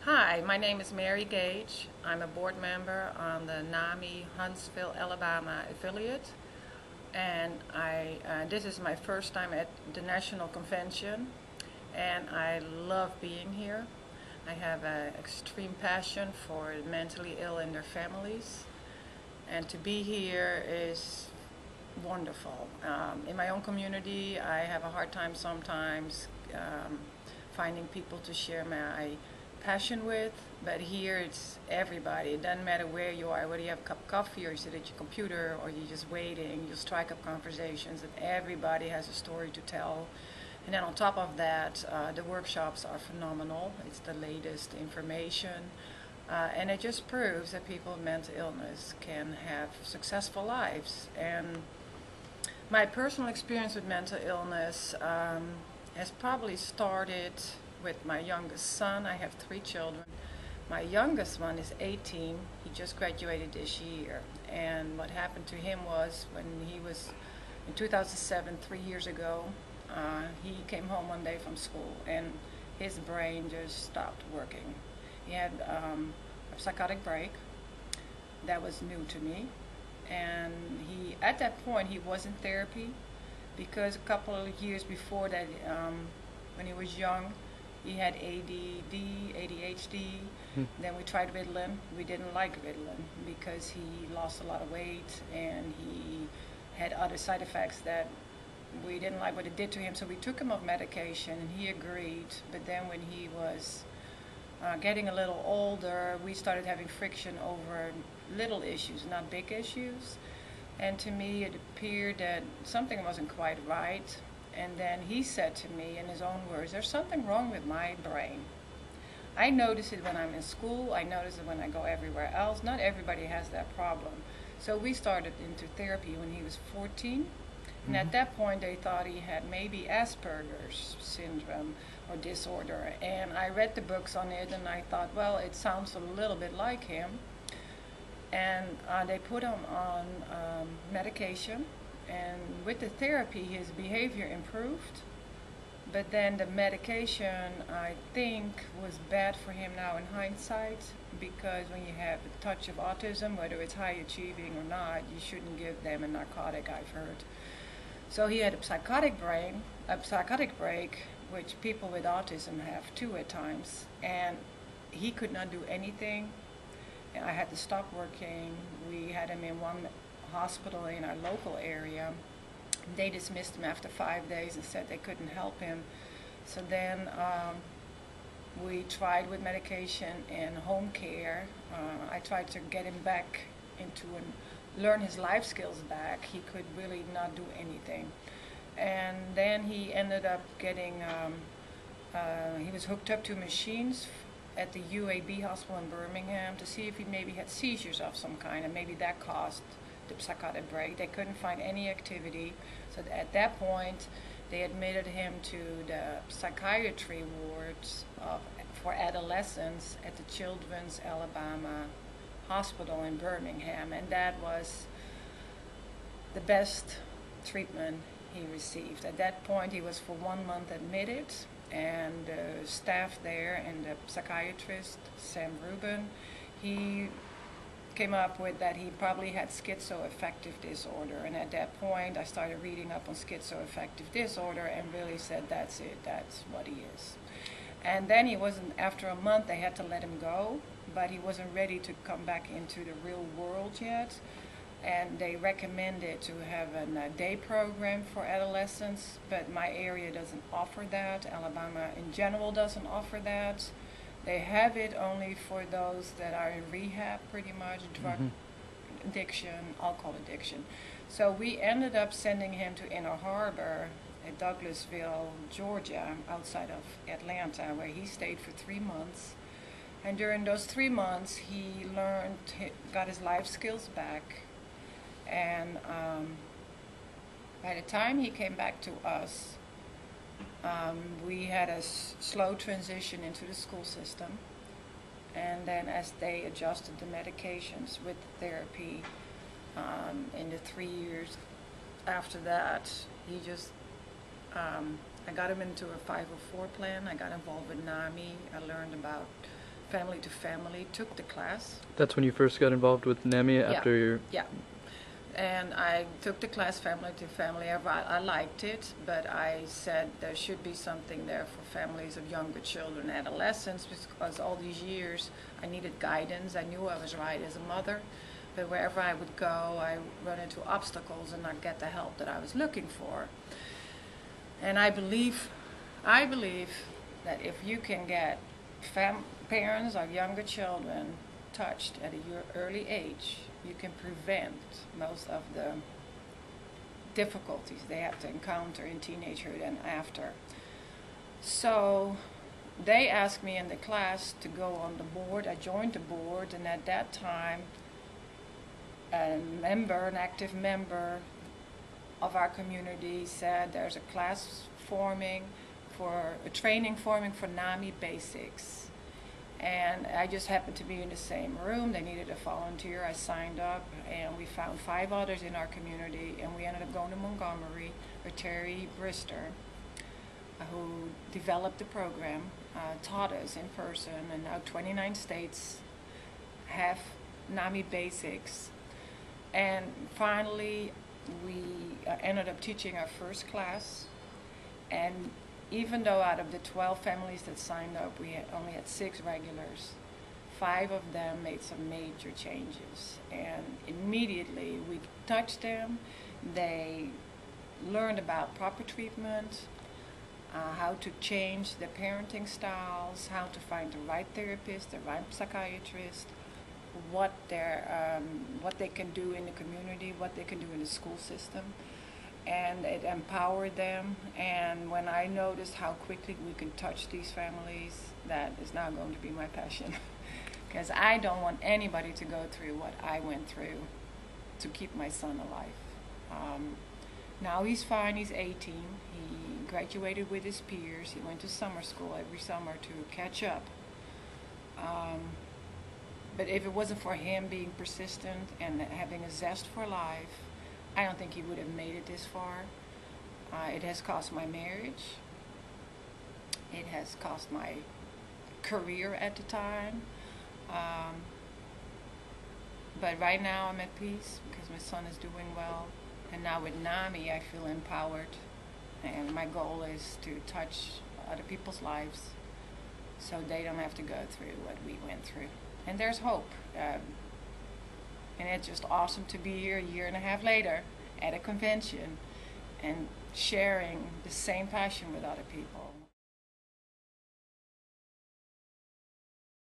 Hi, my name is Mary Gage. I'm a board member on the NAMI Huntsville, Alabama affiliate, and this is my first time at the National Convention, and I love being here. I have an extreme passion for the mentally ill and their families, and to be here is wonderful. In my own community, I have a hard time sometimes finding people to share my passion with, but here it's everybody. It doesn't matter where you are, whether you have a cup of coffee or you sit at your computer or you're just waiting, you strike up conversations, and everybody has a story to tell. And then on top of that, the workshops are phenomenal. It's the latest information. And it just proves that people with mental illness can have successful lives. And my personal experience with mental illness has probably started with my youngest son. I have 3 children. My youngest one is 18. He just graduated this year. And what happened to him was when he was in 2007, 3 years ago, he came home one day from school and his brain just stopped working. He had a psychotic break. That was new to me. And at that point, he was in therapy because a couple of years before that, when he was young, he had ADD, ADHD. Then we tried Ritalin. We didn't like Ritalin because he lost a lot of weight and he had other side effects that we didn't like what it did to him. So we took him off medication and he agreed. But then when he was getting a little older, we started having friction over little issues, not big issues. And to me, it appeared that something wasn't quite right. And then he said to me in his own words, there's something wrong with my brain. I notice it when I'm in school. I notice it when I go everywhere else. Not everybody has that problem. So we started into therapy when he was 14. And at that point, they thought he had maybe Asperger's syndrome or disorder. And I read the books on it, and I thought, well, it sounds a little bit like him. And they put him on medication. And with the therapy, his behavior improved. But then the medication, I think, was bad for him now in hindsight, because when you have a touch of autism, whether it's high achieving or not, you shouldn't give them a narcotic, I've heard. So he had a psychotic break, which people with autism have too at times, and he could not do anything. I had to stop working. We had him in one hospital in our local area. They dismissed him after 5 days and said they couldn't help him. So then we tried with medication and home care. I tried to get him back into learn his life skills back. He could really not do anything. And then he ended up getting, he was hooked up to machines at the UAB hospital in Birmingham to see if he maybe had seizures of some kind, and maybe that caused the psychotic break. They couldn't find any activity. So at that point, they admitted him to the psychiatry wards for adolescents at the Children's Alabama Hospital in Birmingham, and that was the best treatment he received. At that point, he was for 1 month admitted, and the staff there and the psychiatrist, Sam Rubin, he came up with that he probably had schizoaffective disorder. And at that point, I started reading up on schizoaffective disorder and really said, that's it, that's what he is. And then he wasn't, after a month, they had to let him go, but he wasn't ready to come back into the real world yet. And they recommended to have a day program for adolescents, but my area doesn't offer that. Alabama in general doesn't offer that. They have it only for those that are in rehab, pretty much, drug addiction, alcohol addiction. So we ended up sending him to Inner Harbor at Douglasville, Georgia, outside of Atlanta, where he stayed for 3 months. And during those 3 months, he got his life skills back. And by the time he came back to us, we had a slow transition into the school system. And then as they adjusted the medications with therapy, in the 3 years after that, he just, I got him into a 504 plan. I got involved with NAMI. I learned about family to family, took the class. That's when you first got involved with NAMI after your... Yeah. And I took the class family to family. I liked it, but I said there should be something there for families of younger children, adolescents, because all these years I needed guidance. I knew I was right as a mother, but wherever I would go, I run into obstacles and not get the help that I was looking for. And I believe that if you can get parents of younger children touched at an early age, you can prevent most of the difficulties they have to encounter in teenagehood and after. So they asked me in the class to go on the board. I joined the board, and at that time an active member of our community said there's a class forming for a training forming for NAMI basics. And I just happened to be in the same room. They needed a volunteer. I signed up, and we found 5 others in our community, and we ended up going to Montgomery, where Terry Brister, who developed the program, taught us in person, and now 29 states have NAMI basics. And finally, we ended up teaching our first class, and even though out of the 12 families that signed up, we only had 6 regulars, 5 of them made some major changes. And immediately we touched them. They learned about proper treatment, how to change their parenting styles, how to find the right therapist, the right psychiatrist, what they can do in the community, what they can do in the school system. And it empowered them. And when I noticed how quickly we could touch these families, that is now going to be my passion. Because I don't want anybody to go through what I went through to keep my son alive. Now he's fine, he's 18. He graduated with his peers. He went to summer school every summer to catch up. But if it wasn't for him being persistent and having a zest for life, I don't think he would have made it this far. It has cost my marriage. It has cost my career at the time. But right now I'm at peace because my son is doing well. And now with NAMI I feel empowered. And my goal is to touch other people's lives so they don't have to go through what we went through. And there's hope. And it's just awesome to be here a year and a half later at a convention and sharing the same passion with other people.